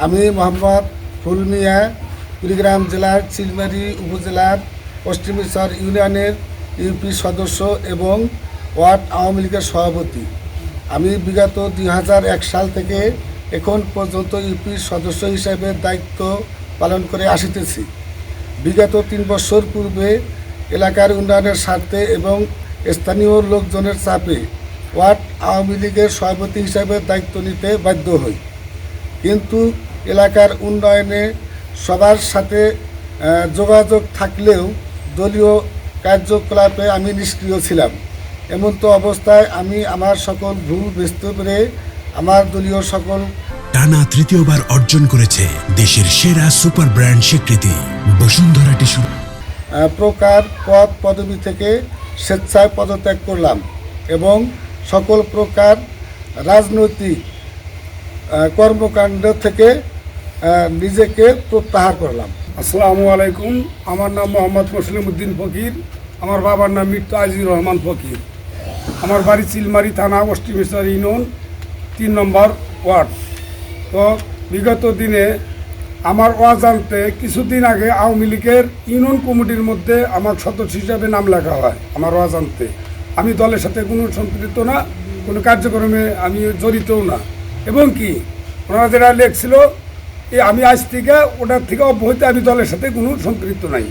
আমি মোহাম্মদ ফুল মিয়া কুড়িগ্রাম জেলার চিলমারি উপজেলার পশ্চিমেশ্বর ইউনিয়নের ইউপি সদস্য এবং ওয়ার্ড আওয়ামী লীগের সভাপতি। আমি বিগত 2001 সাল থেকে এখন পর্যন্ত ইউপির সদস্য হিসেবে দায়িত্ব পালন করে আসিতেছি। বিগত 3 বছর পূর্বে এলাকার উন্নয়নের স্বার্থে এবং স্থানীয় লোকজনের চাপে ওয়ার্ড আওয়ামী লীগের সভাপতি হিসাবে দায়িত্ব নিতে বাধ্য হই। কিন্তু এলাকার উন্নয়নে সবার সাথে যোগাযোগ থাকলেও দলীয় কার্যকলাপে আমি নিষ্ক্রিয় ছিলাম। এমন তো অবস্থায় আমি আমার সকল ভুল বুঝতে পেরে আমার দলীয় সকল টানা তৃতীয়বার অর্জন করেছে দেশের সেরা সুপার ব্র্যান্ড স্বীকৃতি বসুন্ধরা টিস্যু প্রকার পদ পদবি থেকে স্বেচ্ছায় পদত্যাগ করলাম এবং সকল প্রকার রাজনৈতিক কর্মকাণ্ড থেকে নিজেকে প্রত্যাহার করলাম। আসসালামু আলাইকুম। আমার নাম মোহাম্মদ মুসলিম উদ্দিন ফকির। আমার বাবার নাম মৃত্যু আজিজুর রহমান ফকির। আমার বাড়ি চিলমারি থানা পশ্চিমেশ্বর ইউনিয়ন 3 নম্বর ওয়ার্ড। তো বিগত দিনে আমার অজান্তে কিছুদিন আগে আওয়ামী লীগের ইউনিয়ন কমিটির মধ্যে আমার সদস্য হিসাবে নাম লেখা হয়। আমার অজান্তে আমি দলের সাথে কোনো সম্পৃক্ত না, কোনো কার্যক্রমে আমি জড়িতও না। এবং কি ওনারা যেটা লেখছিল আমি আজ থেকে ওটার থেকে অব্যাহতি আমি দলের সাথে কোনো সম্পৃক্ত নাই।